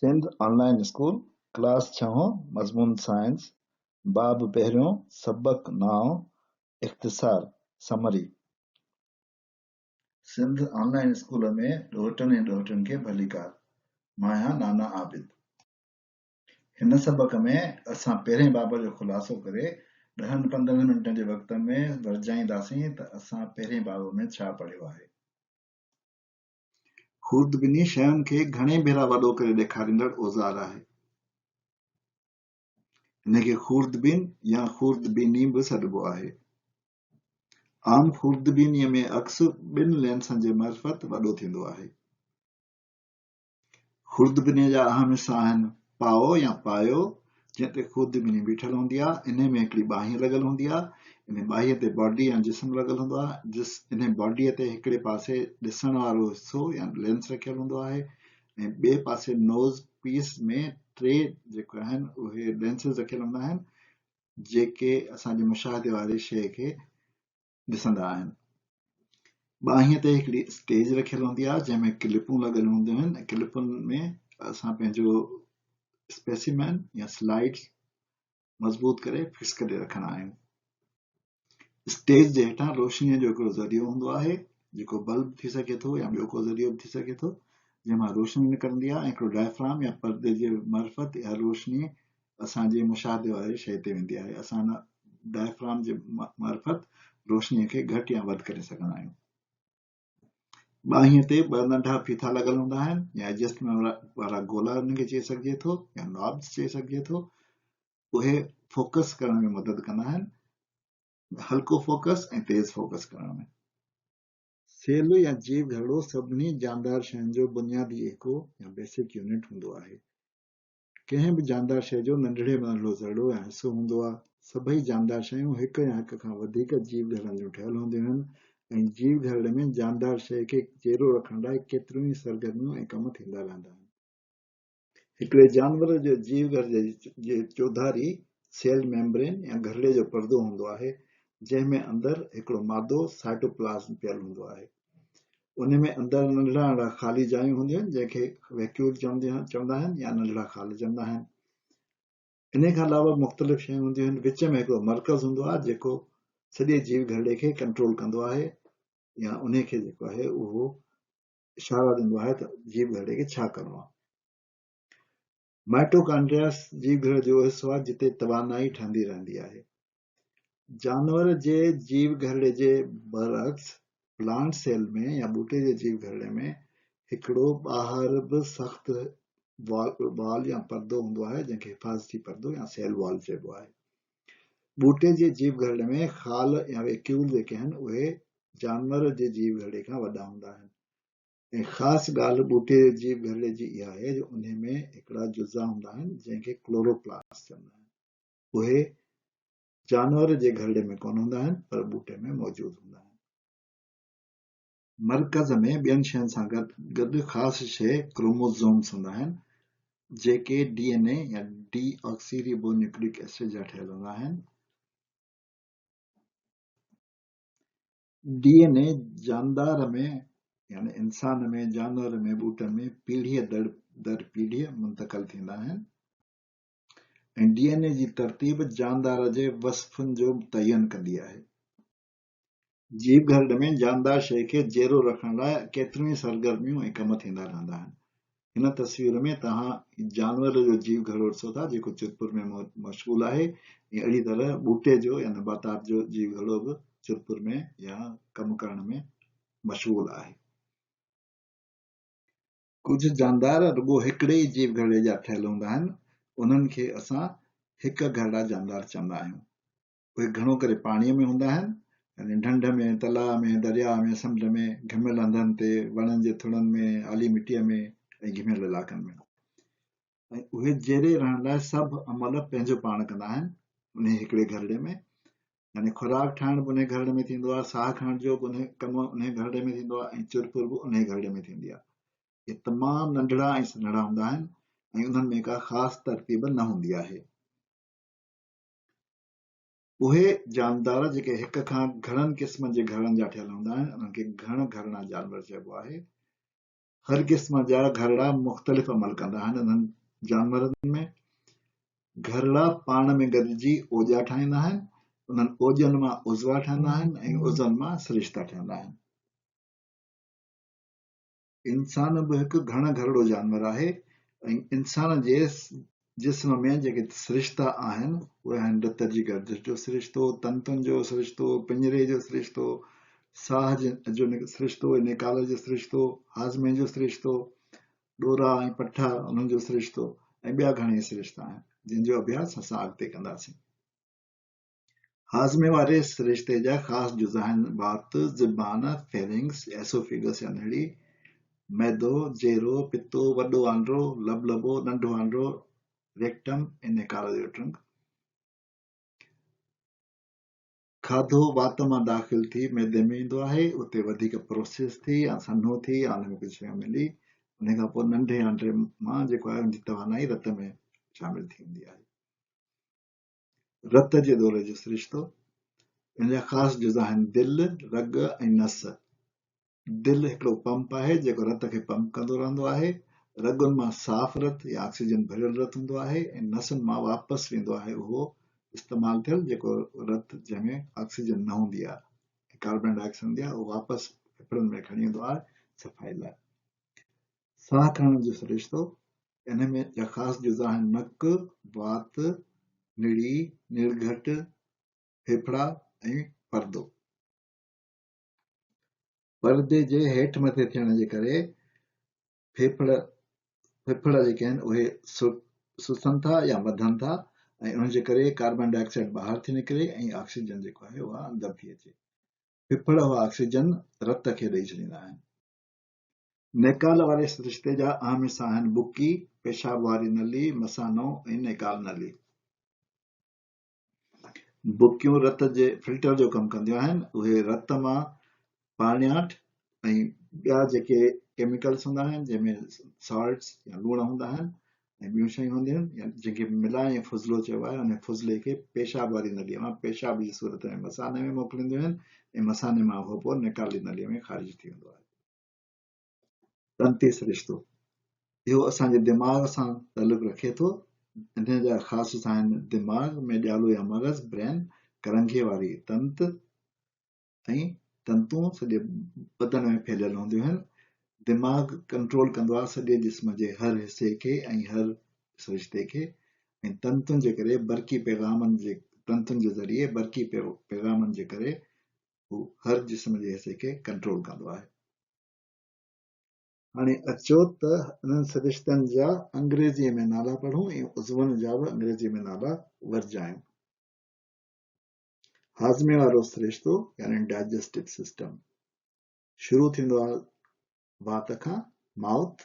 Sindh online school class 6 मज़मून science बाब पहिरियों सबक 9 इख़्तिसार समरी। सिंध ऑनलाइन स्कूल में ॾोहटनि ऐं ॾोहटियुनि खे भलीकार। मां आहियां नाना आबिद। हिन सबक में असां पहिरें बाब जो ख़ुलासो करे 10-15 मिंटनि जे वक़्त में वरजाईंदासीं त असां पहिरें बाब में छा पढ़ियो आहे। खूर्दबिनी शयुनि खे घणे भेरा वॾो करे ॾेखारींदड़ औज़ार आहे। हिनखे खूर्दबीन या खूर्दबीनी बि सॾिबो आहे। आम खूर्दबीनीअ में अक्स ॿिनि लेंसनि जे मार्फत वॾो थींदो आहे। खूर्दबीनीअ जा अहम हिस्सा आहिनि पाओ या पायो, जंहिं ते खूर्दबीनी बीठल हूंदी आहे। इन में हिकिड़ी बाही लॻल हूंदी आहे। इन बाहीअ ते बॉडी या जिस्म लॻल हूंदो आहे। इन बॉडीअ ते हिकिड़े पासे ॾिसण वारो हिसो या लेंस रखियल हूंदो आहे ऐं ॿिए पासे नोज़ पीस में 3 जेके आहिनि उहे लेंसिस रखियल हूंदा आहिनि, जेके असांजे मुशाहदे वारी शइ खे ॾिसंदा आहिनि। बाहीअ ते हिकिड़ी स्टेज रखियल हूंदी आहे जंहिंमें क्लिपूं लॻल हूंदियूं आहिनि। क्लिपुनि में असां पंहिंजो स्पेसिमेन या स्लाइड्स मज़बूत करे फिक्स करे रखंदा आहियूं। स्टेज जे हेठां रोशनीअ जो हिकिड़ो ज़रियो हूंदो आहे, जेको बल्ब थी सघे थो या ॿियो को ज़रियो बि थी सघे थो, जंहिंमां रोशनी निकिरंदी आहे। हिकिड़ो डायफ्राम या पर्दे जे मार्फत इहा रोशनी असांजे मुशाहदे वारी शइ ते वेंदी आहे। असां डायफ्राम जे मार्फत रोशनीअ खे घटि या वधि करे सघंदा आहियूं। बाहीअ ते 2 नंढा फीथा लॻल हूंदा आहिनि या एडजस्टमेंट वारा गोला उनखे चई सघिजे थो या नॉब्स चई सघिजे थो। उहे फोकस करण में मदद कंदा आहिनि, हल्को फोकस ऐं तेज़ फोकस करण में। सेल या जीव घरड़ो सभिनी जानदार शयुनि जो बुनियादी एको या बेसिक यूनिट हूंदो आहे। कंहिं बि जानदार शइ जो नंढड़े में नंढड़ो ज़रड़ो या हिसो हूंदो आहे। सभई जानदार शयूं हिक या हिक खां वधीक जीव घरनि जूं ठहियल हूंदियूं आहिनि ऐं जीव घरड़े में जानदार शइ खे चेरो रखण लाइ केतिरियूं ई सरगर्मियूं ऐं कम थींदा रहंदा आहिनि। हिकिड़े जानवर जो जीव घर जे चौधारी सेल मेम्ब्रेन या घरड़े जो पर्दो हूंदो आहे, जंहिंमें अंदरि हिकिड़ो मादो साइटोप्लाज़्म पियल हूंदो आहे। उन में अंदरि नंढड़ा नंढड़ा ख़ाली जायूं हूंदियूं आहिनि, जंहिंखे वैक्यूल चवंदा आहिनि या नंढड़ा खाल चवंदा आहिनि। इन खां अलावा मुख़्तलिफ़ शयूं हूंदियूं आहिनि। विच में हिकिड़ो मर्कज़ हूंदो आहे जेको सॼे जीव घरड़े खे कंट्रोल कंदो आहे या उन खे जेको आहे उहो इशारा ॾींदो आहे त जीव घरड़े खे छा करिणो आहे। माइटोकॉन्ड्रिया जीव घर जो हिसो आहे जिते तवानाई ठहंदी रहंदी आहे। जानवर जे जीव घरड़े जे बरअक्स प्लांट सेल में या ॿूटे जे जीव घरड़े में हिकिड़ो ॿाहिरि बि सख़्त वॉल या पर्दो हूंदो आहे, जंहिंखे हिफ़ाज़ती पर्दो या सेल वॉल चइबो आहे। ॿूटे जे जीव घरड़े में खाल या वैक्यूल जेके आहिनि उहे जानवर जे जीव घरड़े खां वॾा हूंदा आहिनि ऐं ख़ासि ॻाल्हि ॿूटे जे जीव घरड़े जी इहा आहे जो उन में हिकिड़ा जुज़ा हूंदा आहिनि जंहिंखे क्लोरोप्लास्ट चवंदा आहिनि। उहे जानवर जे घरड़े में कोन हूंदा आहिनि पर ॿूटे में मौजूदु हूंदा आहिनि। मर्कज़ में ॿियनि शयुनि सां गॾु ख़ासि शइ क्रोमोज़ोम्स हूंदा आहिनि, जेके DNA या डीऑक्सीरिबोन्यूक्लिक एसिड जा ठहियल हूंदा आहिनि। DNA जानदार में यानी इंसान में, जानवर में, ॿूटनि में पीढ़ीअ दर पीढ़ीअ मुंतक़िल थींदा आहिनि ऐं DNA जी तरतीब जानदार जे वस्फ़ुनि जो तयन कंदी आहे। जीव घरड़े में जानदार शइ खे जेरो रखण लाइ केतिरियूं ई सरगर्मियूं ऐं कम थींदा रहंदा आहिनि। हिन तस्वीर में तव्हां जानवर जो जीव घरड़ो ॾिसो था जेको चितपुर में मशगूल आहे। अहिड़ी तरह ॿूटे जो या नबातात जो जीव घरड़ो बि चितपुर में या कम करण में मशगूल आहे। कुझु जानदार रुॻो हिकिड़े ई जीव घरड़े जा ठहियल हूंदा आहिनि। उन्हनि खे असां हिक घरड़ा जानदार चवंदा आहियूं। उहे घणो करे पाणीअ में हूंदा आहिनि, यानी ढंढ में, तलाउ में, दरिया में, समुंड में, घिमियल हंधनि ते, वणनि जे थुड़नि में, आली मिटीअ में ऐं घिमियल इलाइक़नि में। ऐं उहे जेरे रहण लाइ सभु अमल पंहिंजो पाण कंदा आहिनि उन हिकिड़े घरड़े में। यानी खुराक ठाहिण बि उन घरड़े में थींदो आहे, साह खणण जो बि उन कम उन घरड़े में थींदो आहे ऐं चुरपुर बि उन घरड़े में थींदी आहे। इहे तमामु नंढड़ा ऐं सन्हड़ा हूंदा आहिनि ऐं उन्हनि में का ख़ासि तरतीब न हूंदी आहे। उहे जानदार जेके हिक खां घणनि क़िस्मनि जे घरनि जा ठहियल हूंदा आहिनि, उन्हनि खे घण घरणा जानवर चइबो आहे। हर क़िस्म जा घरड़ा मुख़्तलिफ़ अमल कंदा आहिनि इन्हनि जानवरनि में। घरड़ा पाण में गॾिजी ओजा ठाहींदा आहिनि, उन्हनि ओजनि मां उज़वा ठहंदा आहिनि ऐं उज़नि मां सिरिश्ता ठहंदा आहिनि। इंसान बि हिकु घण घरड़ो जानवर आहे ऐं इंसान जे जिस्म में जेके सिरिश्ता आहिनि उहे आहिनि रत जी गर्दिश जो सिरिश्तो, तंतुनि जो सिरिश्तो, पिंजरे जो सिरिश्तो, साह जो सिरिश्तो, निकाल जो सिरिश्तो, हाज़मे जो सिरिश्तो, ॾोरा ऐं पठा उन्हनि जो सिरिश्तो ऐं ॿिया घणेई सिरिश्ता आहिनि जिन जो अभ्यास असां अॻिते कंदासीं। हाज़मे वारे सिरिश्ते जा ख़ासि जुज़ आहिनि वात, ज़बान, फेरिंग्स, एसोफेगस या नड़ी, मैदो, जेरो, पितो, वॾो आंड्रो, लबलबो, नंढो आंड्रो, रेक्टम ऐं निकाल जो ट्रंक। खाधो वात मां दाख़िल थी मैदे में ईंदो आहे, उते वधीक प्रोसेस थी या सन्हो थी या उन में कुझु शइ मिली, उन खां पोइ नंढे आंड्रे मां जेको आहे उनजी तवानाई रत में शामिल थींदी आहे। रत जे दौरे जो सिरिश्तो, इन जा ख़ासि जुज़ आहिनि दिलि, रग ऐं नस। दिलि हिकिड़ो पंप आहे जेको रत खे पंप कंदो रहंदो आहे। रगुनि मां साफ़ रत या ऑक्सीजन भरियल रत हूंदो आहे ऐं नसुनि मां वापसि वेंदो आहे उहो इस्तेमालु थियल जेको रत जंहिंमें ऑक्सीजन न हूंदी आहे, कार्बन डाइऑक्साइड हूंदी आहे, उहो वापसि फेफड़नि में खणी ईंदो आहे सफ़ाई लाइ। साह खणण जो सिरिश्तो, इन में जा ख़ासि जुज़ आहिनि नक, वात, निड़ी, निर्घट, फेफड़ा ऐं परदो। परदे जे हेठि मथे थियण जे करे फेफड़ा जेके आहिनि उहे सुसनि था या वधनि था ऐं उन जे करे कार्बन डाइऑक्साइड ॿाहिरि थी निकिरे ऐं ऑक्सीजन जेको आहे उहा अंदरि थी अचे। फेफड़ा उहा ऑक्सीजन रत खे ॾेई छॾींदा आहिनि। नेकाल वारे सिरिश्ते जा अहम हिसा आहिनि बुकी, पेशाब वारी नली, मसानो ऐं नेकाल नली। बुकियूं रत जे फिल्टर जो कमु कंदियूं आहिनि, उहे रत मां पाण्याठ ऐं ॿिया जेके केमिकल्स हूंदा आहिनि जंहिंमें सॉल्ट्स या लूण हूंदा आहिनि ऐं ॿियूं शयूं हूंदियूं आहिनि जंहिंखे मिलाए ऐं फुज़लो चइबो आहे, उन फुज़ले खे पेशाब वारी नलीअ मां पेशाब जी सूरत में मसाने में मोकिलींदियूं आहिनि ऐं मसाने मां उहो पोइ निकाली नलीअ में ख़ारिज थी वेंदो आहे। तंती सिरिश्तो, इहो असांजे दिमाग़ सां तालुक़ु रखे थो। इन जा ख़ासि आहिनि दिमाग़ में ॼालू या मग़ज़, ब्रेन, करंघे वारी तंत ऐं तंतूं सॼे बदन में फैलियल हूंदियूं आहिनि। दिमाग़ कंट्रोल कंदो आहे सॼे जिस्म जे हर हिसे खे ऐं हर सिरिश्ते खे ऐं तंतुनि जे करे बरक़ी पैगामनि जे तंतुनि जे ज़रिए बरक़ी पैगामनि जे करे हू हर जिस्म जे हिसे खे कंट्रोल कंदो आहे। हाणे अचो त इन्हनि सिरिश्तनि जा अंग्रेज़ीअ में नाला पढ़ूं ऐं उज़वनि जा बि अंग्रेज़ीअ में नाला वरिजायूं। हाज़मे वारो सिरिश्तो यानी डाइजेस्टिव सिस्टम शुरू थींदो आहे वात खां, माउथ,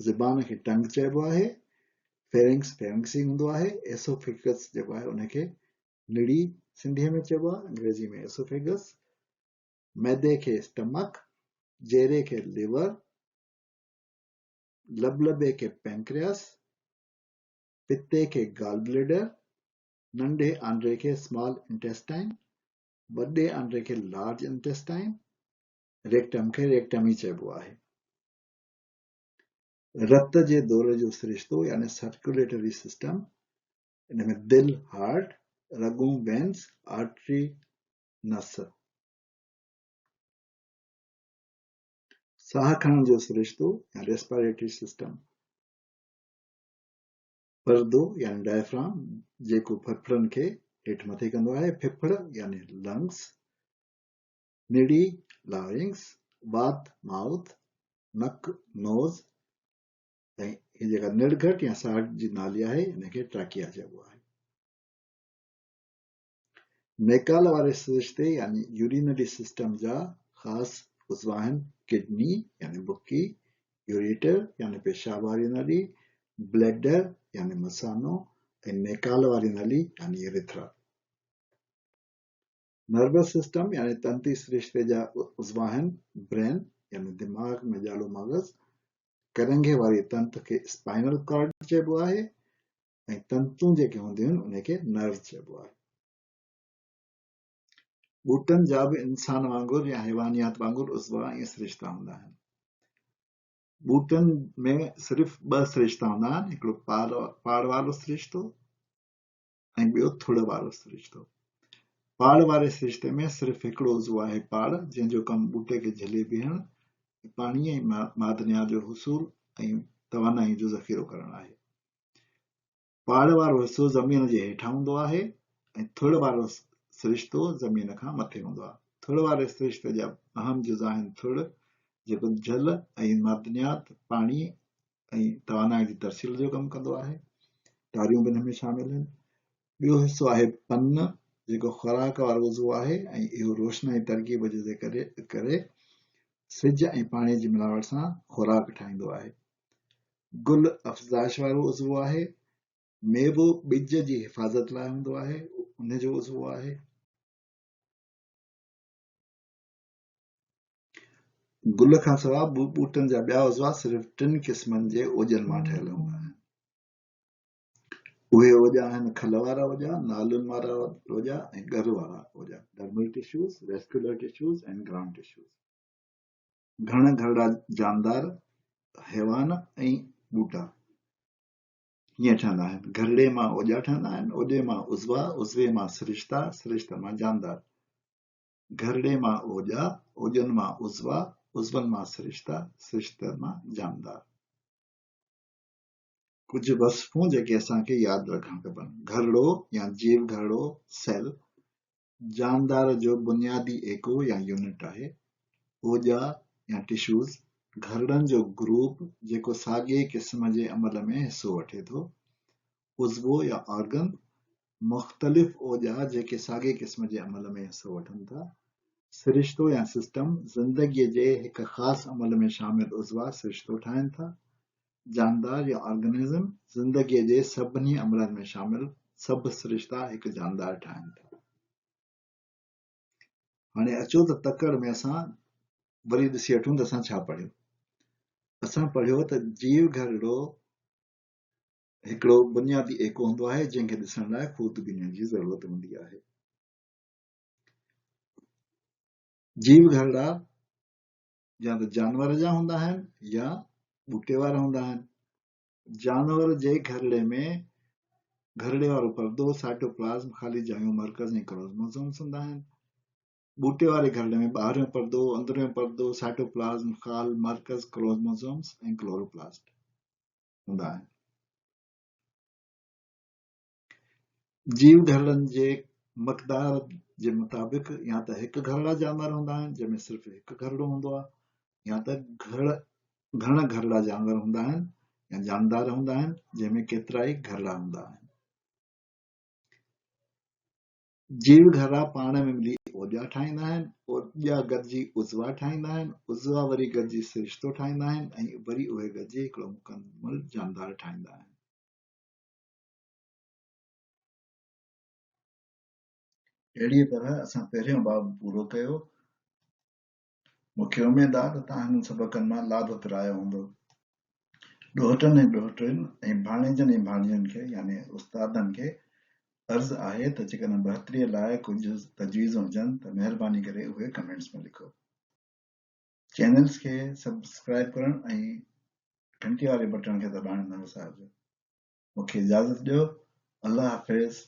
ज़बान खे टंग चइबो आहे, फेरिंग्स फेरिंग्सी हूंदो आहे, एसोफेगस जेको आहे उनखे निड़ी सिंधीअ में चइबो आहे, अंग्रेज़ी में एसोफेगस, मैदे खे स्टमक, जेरे खे लिवर, लबलबे खे पैंक्रियास, पिते खे गॉल ब्लेडर, नंढे आंड्रे खे स्मॉल इंटेस्टाइन, वॾे आंड्रे खे लार्ज इंटेस्टाइन, रेक्टम खे रेक्टम ई चइबो आहे। रत जे दौरे जो सिरिश्तो यानी सर्कुलेटरी सिस्टम, इन में दिल हार्ट, रगूं वेन्स, आर्टरी नस। साह खणण जो सिरिश्तो या रेस्पिरेटरी सिस्टम, परदो यानी डायफ्राम जेको फेफड़नि खे हेठि मथे कंदो आहे, फेफड़ यानी लंग्स, निड़ी लारिंग्स, वात माउथ, नक नोज़ ऐं हीअ जेका निर्घट या साठ जी नाली आहे हिनखे ट्रैकिया चइबो आहे। नेकाल वारे सिरिश्ते यानी यूरिनरी सिस्टम जा ख़ासि उज़व आहिनि किडनी यानी बुकी, यूरेटर यानी पेशाब वारी नली, ब्लैडर यानी मसानो ऐं नेकाल वारी नली यानी यूरेथ्रा। नर्वस सिस्टम यानी तंती सिरिश्ते जा उज़व आहिनि ब्रेन यानी दिमाग़ में ॼालू मग़ज़, करंघे वारी तंत खे स्पाइनल कॉर्ड चइबो आहे ऐं तंतूं जेके हूंदियूं आहिनि उनखे नर्व चइबो आहे। ॿूटनि जा बि इंसान वांगुरु या हैवानियात वांगुरु उज़व ऐं सिरिश्ता हूंदा आहिनि। बूटनि में सिर्फ़ 2 सिरिश्ता हूंदा आहिनि, हिकिड़ो पाड़ वारो सिरिश्तो ऐं ॿियो थुड़ वारो सिरिश्तो। पाड़ वारे सिरिश्ते में सिर्फ़ हिकिड़ो उज़ो आहे पाड़, जंहिंजो कमु ॿूटे खे झले बीहण, पाणी ऐं मादनियात जो हुसूल ऐं तवानाई जो ज़ख़ीरो करणु आहे। पाड़ वारो हिसो ज़मीन जे हेठां हूंदो आहे ऐं थुड़ वारो सिरिश्तो ज़मीन खां मथे हूंदो आहे। थुड़ वारे सिरिश्ते जा अहम जुज़ा आहिनि थुड़, जेको जल ऐं मादनियात, पाणी ऐं तवानाई जी तरसील जो कमु कंदो आहे। तारियूं बि हिन में शामिल आहिनि। ॿियो हिसो आहे पन, जेको ख़ुराक वारो उज़ो आहे ऐं इहो रोशनाई तरकीब जे करे सिज ऐं पाणी जी मिलावट सां ख़ुराक ठाहींदो आहे। गुल अफ़ज़ाइश वारो उज़ो आहे। मेवो ॿिज जी हिफ़ाज़त लाइ हूंदो आहे, उन जो उज़ो आहे। गुल खां सवाइ ॿूटनि जा ॿिया उज़वा सिर्फ़ 3 क़िस्मनि जे ओजनि मां ठहियल हूंदा आहिनि। उहे ओजा आहिनि खल वारा ओजा, नालुनि वारा ओजा ऐं ॻर वारा ओजा, dermal tissues, vascular tissues and ground tissues. घण घरड़ा जानदार, हैवान ऐं ॿूटा हीअं ठहंदा आहिनि। घरड़े मां ओजा ठहंदा आहिनि, ओजे मां उज़वा, उज़वे मां सिरिश्ता, सिरिश्ते मां जानदार। घरड़े मां ओजा, ओजनि मां उज़वा, उज़वनि मां सिरिश्ता, सिरिश्तनि मां जानदार। कुझु वस्फ़ूं जेके असांखे यादि रखणु खपनि। घरड़ो या जीव घरड़ो सेल जानदार जो बुनियादी एको या यूनिट आहे। ओजा या टिश्यूज़ घरड़नि जो ग्रुप जेको साॻिए क़िस्म जे अमल में हिसो वठे थो। उज़वो या ऑर्गन मुख़्तलिफ़ ओजा जेके साॻिए क़िस्म जे अमल में हिसो वठनि था। सिरिश्तो या सिस्टम ज़िंदगीअ जे हिक ख़ासि अमल में शामिल उज़वा सिरिश्तो ठाहिनि था। जानदार या ऑर्गेनिज़म ज़िंदगीअ जे सभिनी अमलनि में शामिल सभु सिरिश्ता हिकु जानदार ठाहिनि था। हाणे अचो त तकड़ में असां वरी ॾिसी वठूं त असां छा पढ़ियो। असां पढ़ियो त जीव घरड़ो हिकिड़ो बुनियादी एको हूंदो आहे जंहिंखे ॾिसण लाइ ख़ूदबीनी जी ज़रूरत हूंदी आहे। जीव घरड़ा या त जानवर जा हूंदा आहिनि या ॿूटे वारा हूंदा आहिनि। जानवर जे घरड़े में घरड़े वारो परदो, साइटोप्लाज़्म, ख़ाली जायूं, मर्कज़ ऐं क्रोमोसोम्स हूंदा आहिनि। ॿूटे वारे घरड़े में ॿाहिरियों परदो, अंदरियों परदो, साइटोप्लाज़्म, ख़ाल, मर्कज़, क्रोमोसोम्स ऐं क्लोरोप्लास्ट हूंदा आहिनि। जीव घरड़नि जे मक़दार जे मुताबिक़ या त हिकु घरड़ा जानवर हूंदा आहिनि जंहिंमें सिर्फ़ु हिकु घरड़ो हूंदो आहे, या त घण घरड़ा जानवर हूंदा आहिनि या जानदार हूंदा आहिनि जंहिंमें केतिरा ई घरड़ा हूंदा आहिनि। जीव घरड़ा पाण में मिली ओजा ठाहींदा आहिनि, ओजा गॾिजी उज़वा ठाहींदा आहिनि, उज़वा वरी गॾिजी सिरिश्तो ठाहींदा आहिनि ऐं वरी उहे गॾिजी हिकिड़ो मुकमल जानदार ठाहींदा आहिनि। अहिड़ीअ तरह असां पहिरियों बाब पूरो कयो। मूंखे उमेद आहे त तव्हां हिन सबक़नि मां लाभ पिरायो हूंदो। ॾोहटनि ऐं ॾोहटियुनि ऐं भाणेजनि ऐं भाणियुनि खे यानी उस्तादनि खे अर्ज़ु आहे त जेकॾहिं बहितरीअ लाइ कुझु तजवीज़ हुजनि त महिरबानी करे उहे कमेंट्स में लिखो। चैनल्स खे सब्सक्राइब करणु ऐं घंटी वारे बटन खे दॿाइण न विसारिजो। मूंखे इजाज़त ॾियो। अल्लाह हाफ़िज़।